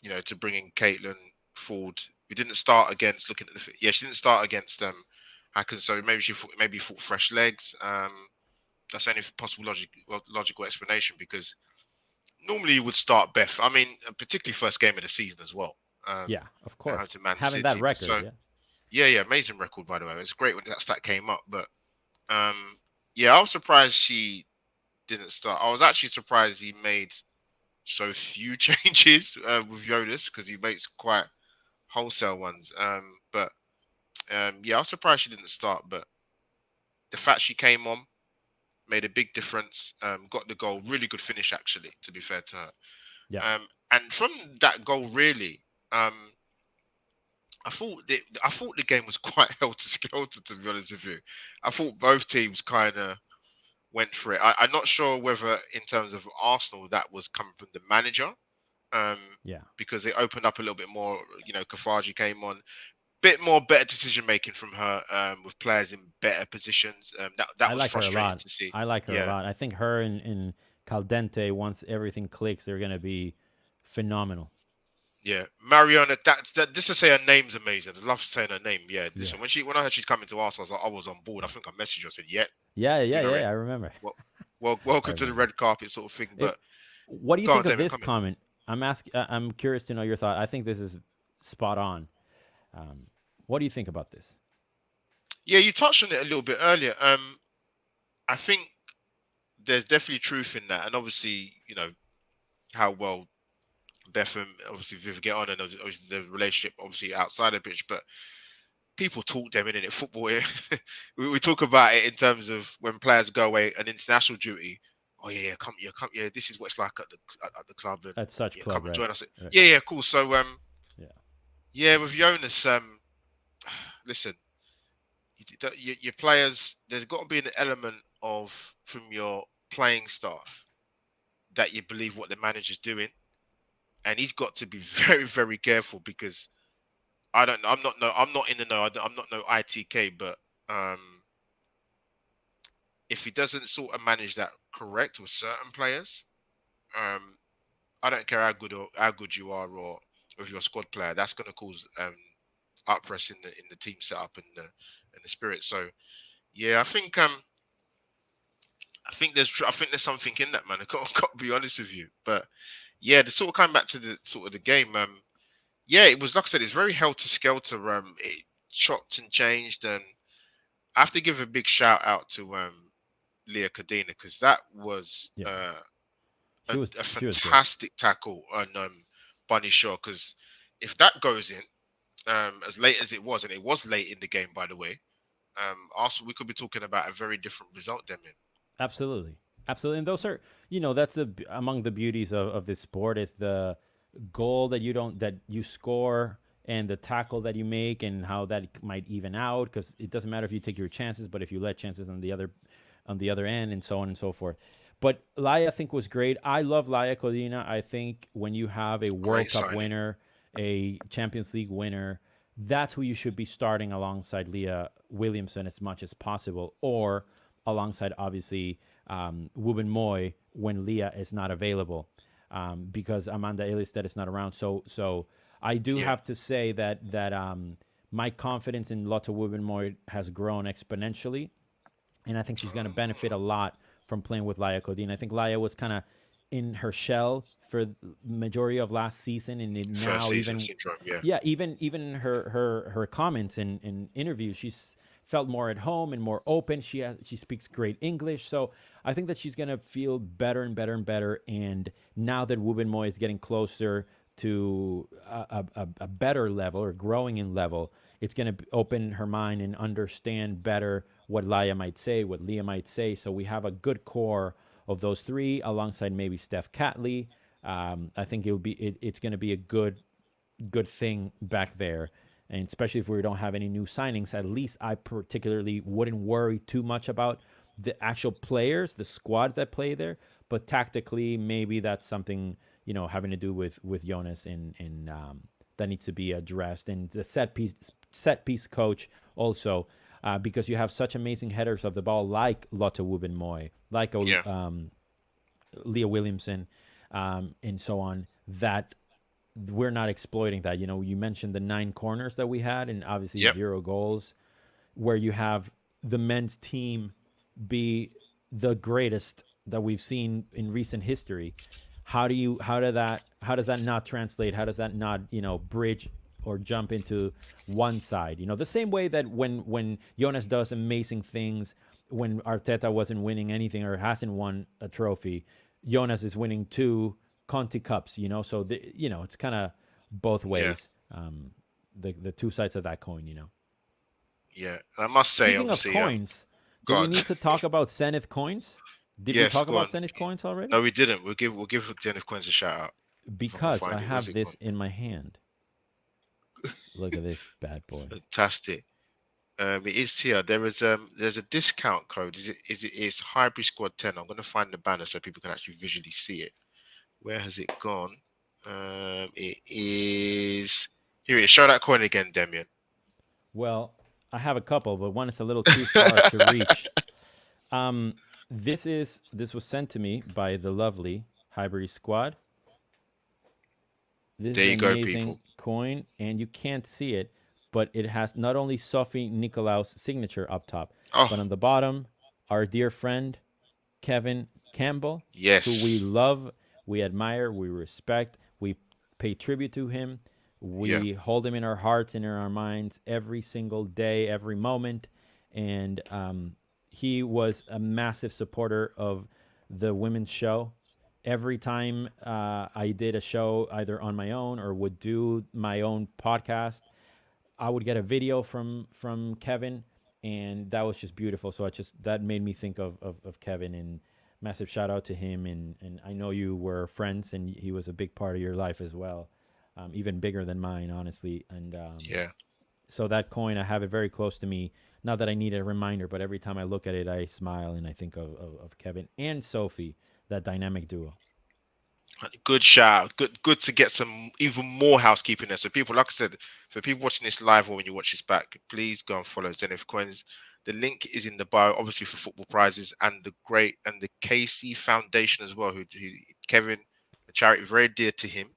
to bring in Caitlin Ford. We didn't start against looking at she didn't start against Hackers, so maybe maybe thought fresh legs. That's the only possible logical explanation, because normally you would start Beth. I mean, particularly first game of the season as well. yeah, of At home course. to Man Having that City. record, So yeah, amazing record by the way. It's great when that stat came up, but yeah, I was surprised she didn't start. I was actually surprised he made so few changes with Jonas, because he makes quite wholesale ones. But yeah, I was surprised she didn't start, but the fact she came on made a big difference. Got the goal, really good finish actually, to be fair to her. yeah. And from that goal, really, I thought the game was quite helter skelter, to be honest with you. I thought both teams kind of went for it. I'm not sure whether in terms of Arsenal that was coming from the manager, Yeah. because they opened up a little bit more. Kafaji came on, better decision making from her, with players in better positions. That I was like her a frustrating lot. to see. I like her a Yeah, lot. I think her and Caldente, once everything clicks, they're gonna be phenomenal. yeah. Mariana, that just to say her name's amazing. I love saying her name. Yeah, Yeah. listen, when I heard she's coming to Arsenal, I was on board. I think I messaged her. I said, "Yeah, Yeah, yeah, bring her in. yeah. I remember. I Welcome to the remember. red carpet sort of thing." It, But what do you go on, think of David, this come in. comment? I'm curious to know your thought. I think this is spot on. What do you think about this? Yeah, you touched on it a little bit earlier. I think there's definitely truth in that, and obviously, how well Beth and obviously Viv get on, and obviously the relationship obviously outside the pitch, but people talk them in it. Football, we talk about it in terms of when players go away on international duty. Oh yeah, come, yeah. This is what it's like at the club, and At such yeah, club, come and right? join us. Right. Yeah, cool. So Yeah. yeah, with Jonas, listen, your players, there's got to be an element of from your playing staff that you believe what the manager's doing, and he's got to be very, very careful, because I don't know. I'm not in the know. I'm not no ITK, but if he doesn't sort of manage that correct with certain players, I don't care how good you are, or with your squad player, that's going to cause uppress in the team setup and the spirit. So yeah, I think there's something in that, man. I got to be honest with you, but yeah, the sort of coming back to the sort of the game. Yeah, it was like I said, it's very helter skelter. It chopped and changed, and I have to give a big shout out to Leah Cadena, because that was Yeah. a She was good. fantastic tackle on Bunny Shaw. Because if that goes in as late as it was, and it was late in the game, by the way, Arsenal, we could be talking about a very different result, Demian. Absolutely. Absolutely. And those are, that's among the beauties of this sport, is the goal that you score, and the tackle that you make, and how that might even out, because it doesn't matter if you take your chances, but if you let chances on the other end, and so on and so forth. But Laia, I think, was great. I love Laia Codina. I think when you have a World Great Cup signing. winner, a Champions League winner, that's who you should be starting alongside Leah Williamson as much as possible, or alongside, obviously, Wubben Moy when Leah is not available, because Amanda Ellistead is not around. So I do have to say that my confidence in Lotte Wubben Moy has grown exponentially, and I think she's going to benefit a lot from playing with Laia Codina. I think Laia was kind of in her shell for the majority of last season, and now even syndrome, even in her comments and interviews, she's felt more at home and more open. She speaks great English, so I think that she's gonna feel better and better and better. And now that Wubben Moy is getting closer to a better level, or growing in level, it's gonna open her mind and understand better what Laia might say, what Leah might say. So we have a good core of those three, alongside maybe Steph Catley, I think it's going to be a good thing back there. And especially if we don't have any new signings, at least I particularly wouldn't worry too much about the actual players, the squad that play there. But tactically, maybe that's something, having to do with Jonas and that needs to be addressed. And the set piece coach also, because you have such amazing headers of the ball like Lotte Wubben-Moy, like Leah Williamson, and so on, that we're not exploiting that. You mentioned the 9 corners that we had and obviously 0 goals, where you have the men's team be the greatest that we've seen in recent history. How does that not translate? How does that not, bridge or jump into one side? The same way that when Jonas does amazing things, when Arteta wasn't winning anything or hasn't won a trophy, Jonas is winning 2 Conti Cups, so it's kind of both ways, the 2 sides of that coin, Yeah, I must say, speaking of coins, do we need to talk about ZENITH coins? Did we talk about ZENITH coins already? No, we didn't. We'll give ZENITH coins a shout out. Because I have this in my hand. Look at this bad boy. Fantastic. It is here. There's a discount code. It's Highbury Squad 10. I'm going to find the banner so people can actually visually see it. Where has it gone? It is here. It is. Show that coin again, Demian. Well, I have a couple, but one is a little too far to reach. This was sent to me by the lovely Highbury Squad. This is an amazing coin, and you can't see it, but it has not only Sophie Nicolaus' signature up top, but on the bottom, our dear friend Kevin Campbell, who we love, we admire, we respect, we pay tribute to him. We hold him in our hearts and in our minds every single day, every moment. And he was a massive supporter of the women's show. Every time I did a show either on my own or would do my own podcast, I would get a video from Kevin, and that was just beautiful. So that made me think of Kevin, and massive shout out to him. And I know you were friends, and he was a big part of your life as well, even bigger than mine, honestly. And so that coin, I have it very close to me. Not that I need a reminder, but every time I look at it, I smile and I think of Kevin and Sophie, that dynamic duo. Good shout. Good to get some even more housekeeping there. So people, like I said, for people watching this live or when you watch this back, please go and follow ZENITH Coins. The link is in the bio, obviously for football prizes and the KC Foundation as well. Who Kevin, a charity very dear to him,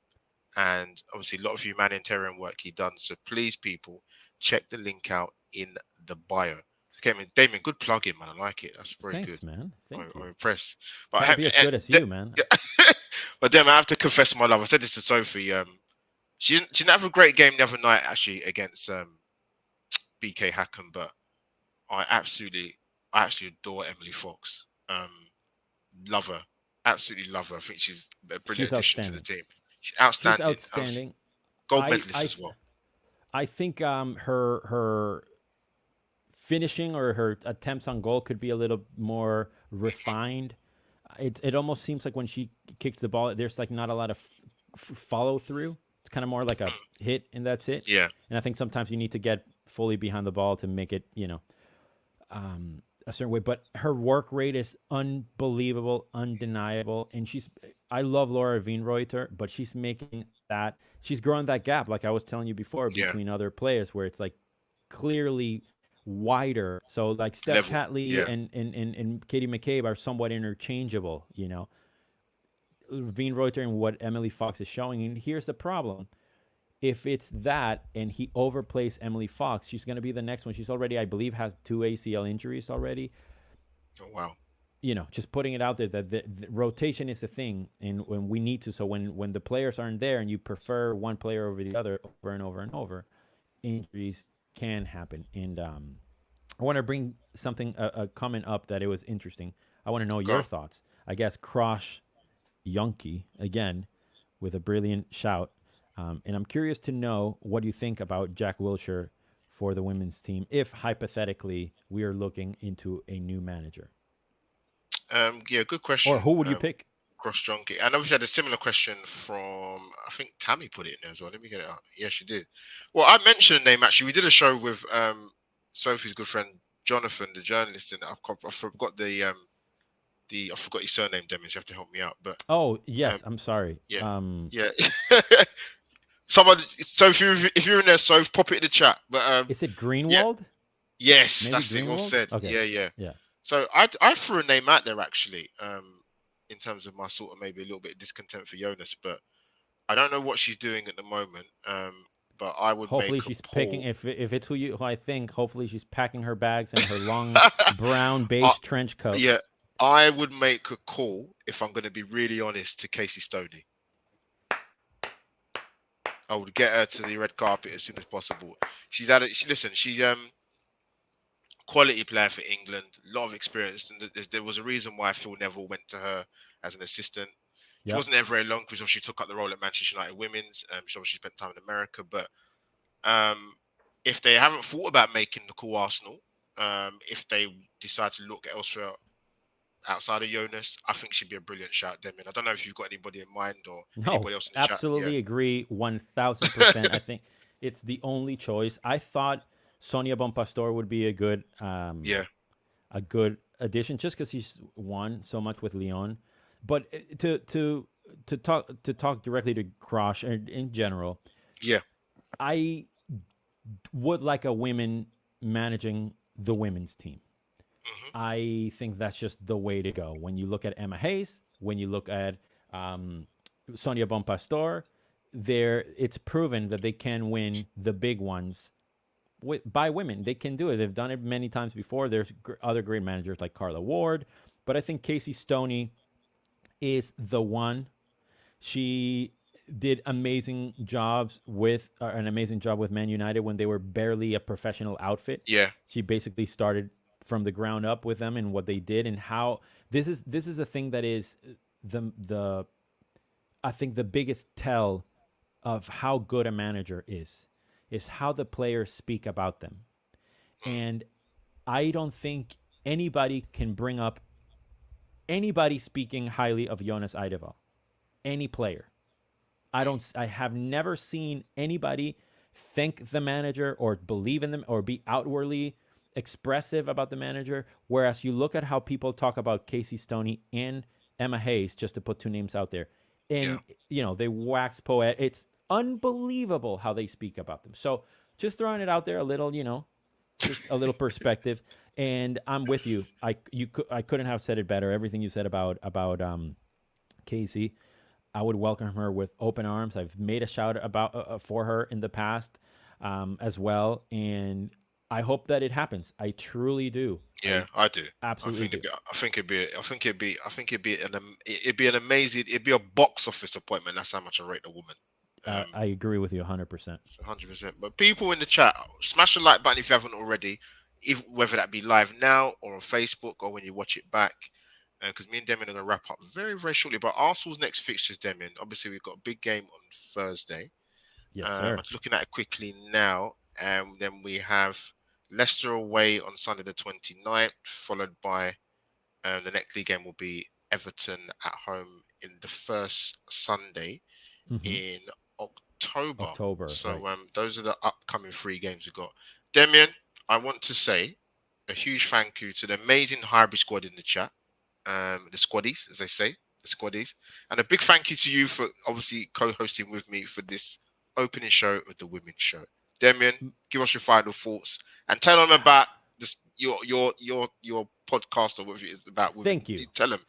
and obviously a lot of humanitarian work he done. So please, people, check the link out in the bio. Okay, Damian, good plug-in, man. I like it. That's very Thanks, good. Man. I'm impressed. But I be as good as you, man. But then I have to confess my love. I said this to Sophie. She didn't have a great game the other night actually against BK Hacken, but I absolutely adore Emily Fox. Love her, absolutely love her. I think she's a brilliant addition to the team. She's outstanding. She's outstanding. Gold medalist as well. I think her finishing or her attempts on goal could be a little more refined. It almost seems like when she kicks the ball, there's like not a lot of follow through. It's kind of more like a hit and that's it. Yeah. And I think sometimes you need to get fully behind the ball to make it, a certain way. But her work rate is unbelievable, undeniable. And I love Laura Wienreuter, but she's growing that gap, like I was telling you before, between other players, where it's like clearly wider. So like Steph Catley and Katie McCabe are somewhat interchangeable, Wienreuter and what Emily Fox is showing. And here's the problem. If it's that and he overplays Emily Fox, she's going to be the next one. She's already, I believe, has 2 ACL injuries already. Oh, wow. Just putting it out there that the rotation is a thing, and when we need to. So when the players aren't there and you prefer one player over the other over and over and over, injuries can happen. And I want to bring a comment up that it was interesting. I want to know your thoughts. I guess Krosh Yonki, again, with a brilliant shout. And I'm curious to know what you think about Jack Wilshere for the women's team, if hypothetically we are looking into a new manager. Good question. Or who would you pick? Cross junkie. And obviously had a similar question from, I think Tammy put it in there as well. Let me get it up. Yeah, she did. Well, I mentioned a name actually. We did a show with Sophie's good friend Jonathan, the journalist, and I forgot I forgot his surname, Demian. So you have to help me out. But Oh yes, I'm sorry. yeah, yeah. Someone. So if you're in there, so pop it in the chat. But is it Greenwald? Yes, Maybe that's Greenwald? it. Well said. Okay. Yeah. So I threw a name out there actually. In terms of my sort of maybe a little bit of discontent for Jonas, but I don't know what she's doing at the moment. But I would hopefully make she's a poll. picking if it's who I think. Hopefully she's packing her bags and her long brown beige trench coat. Yeah, I would make a call if I'm going to be really honest to Casey Stoney. I would get her to the red carpet as soon as possible. She's quality player for England, a lot of experience, and there was a reason why Phil Neville went to her as an assistant. She wasn't there very long because she took up the role at Manchester United Women's. She obviously spent time in America, but if they haven't thought about making the call Arsenal, if they decide to look elsewhere outside of Jonas, I think she'd be a brilliant shout, Demian. I don't know if you've got anybody in mind or anybody else in the absolutely chat. Agree 1000%. I think it's the only choice. I thought Sonia Bonpastor would be a good addition just because he's won so much with Lyon. But to talk directly to Krosh in general, I would like a women managing the women's team. Mm-hmm. I think that's just the way to go. When you look at Emma Hayes, when you look at Sonia Bonpastor, it's proven that they can win the big ones by women. They can do it. They've done it many times before. There's other great managers like Carla Ward, but I think Casey Stoney is the one. She did an amazing job with Man United when they were barely a professional outfit. Yeah, she basically started from the ground up with them and what they did and how this is a thing that is the I think the biggest tell of how good a manager is how the players speak about them. And I don't think anybody can bring up anybody speaking highly of Jonas Eidevall. Any player. I have never seen anybody thank the manager or believe in them or be outwardly expressive about the manager. Whereas you look at how people talk about Casey Stoney and Emma Hayes, just to put two names out there, and they wax poet. It's unbelievable how they speak about them. So just throwing it out there a little, just a little perspective. And I'm with you. I couldn't have said it better. Everything you said about Casey, I would welcome her with open arms. I've made a shout about for her in the past as well, and I hope that it happens. I truly do. Yeah, I do. Absolutely. I think it'd be an amazing. It'd be a box office appointment. That's how much I rate the woman. I agree with you 100%. 100%. But people in the chat, smash the like button if you haven't already. Whether that be live now or on Facebook or when you watch it back. Because me and Demian are going to wrap up very, very shortly. But Arsenal's next fixtures, Demian, obviously we've got a big game on Thursday. Yes, sir. I'm just looking at it quickly now. And then we have Leicester away on Sunday the 29th, followed by the next league game will be Everton at home in the first Sunday in October. So right. Those are the upcoming 3 games we've got. Demian, I want to say a huge thank you to the amazing Highbury Squad in the chat. The squaddies, as they say, the squaddies. And a big thank you to you for obviously co-hosting with me for this opening show of the Women's Show. Demian, give us your final thoughts and tell them about this, your podcast or whatever it is about women. Thank you. Tell them.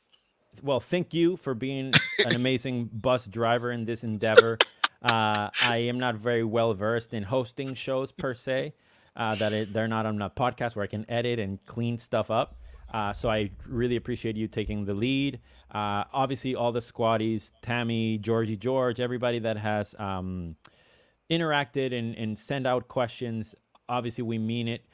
Well, thank you for being an amazing bus driver in this endeavor. I am not very well versed in hosting shows per se. They're not on a podcast where I can edit and clean stuff up. So I really appreciate you taking the lead. Obviously, all the squaddies, Tammy, George, everybody that has interacted and send out questions. Obviously, we mean it.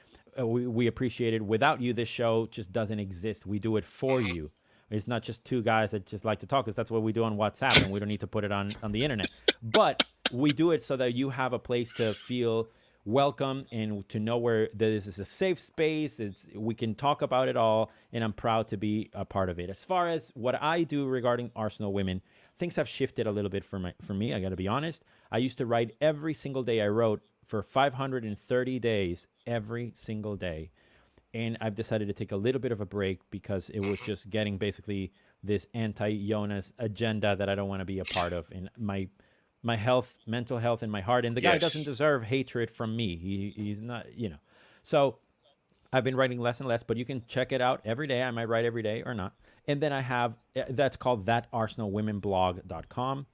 We appreciate it. Without you, this show just doesn't exist. We do it for you. It's not just two guys that just like to talk, because that's what we do on WhatsApp, and we don't need to put it on the internet. But we do it so that you have a place to feel welcome and to know where this is a safe space. We can talk about it all, and I'm proud to be a part of it. As far as what I do regarding Arsenal women, things have shifted a little bit for me. I got to be honest. I used to write every single day. I wrote for 530 days every single day, and I've decided to take a little bit of a break because it was just getting basically this anti-Jonas agenda that I don't want to be a part of. And my health, mental health in my heart. And the guy doesn't deserve hatred from me. He's not, So I've been writing less and less, but you can check it out every day. I might write every day or not. And then I have, that's called thatarsenalwomenblog.com.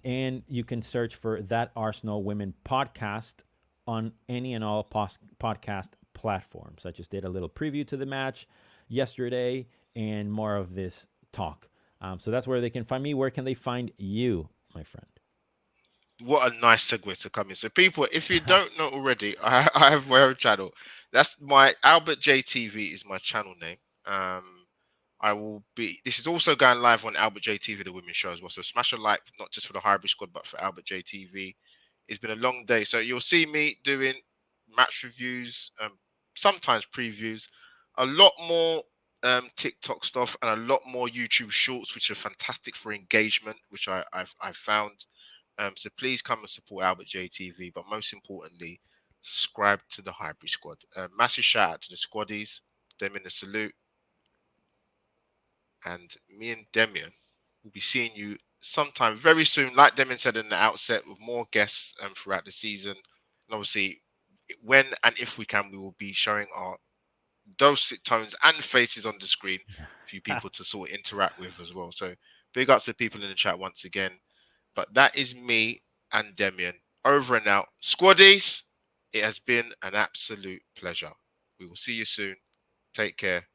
And you can search for That Arsenal Women Podcast on any and all podcast platforms. I just did a little preview to the match yesterday and more of this talk. So that's where they can find me. Where can they find you, my friend? What a nice segue to come in. So, people, if you don't know already, I have my own channel. That's my Albert JTV is my channel name. This is also going live on Albert JTV, the women's show as well. So smash a like, not just for the Highbury Squad, but for Albert JTV. It's been a long day. So you'll see me doing match reviews, sometimes previews, a lot more TikTok stuff, and a lot more YouTube shorts, which are fantastic for engagement, which I've found. So please come and support Albert JTV, but most importantly, subscribe to the Highbury Squad. Massive shout out to the squaddies, Demian a salute, and me and Demian will be seeing you sometime very soon, like Demian said in the outset, with more guests throughout the season. And obviously, when and if we can, we will be showing our dulcet tones and faces on the screen for you people to sort of interact with as well. So big up to people in the chat once again. But that is me and Demian. Over and out. Squaddies, it has been an absolute pleasure. We will see you soon. Take care.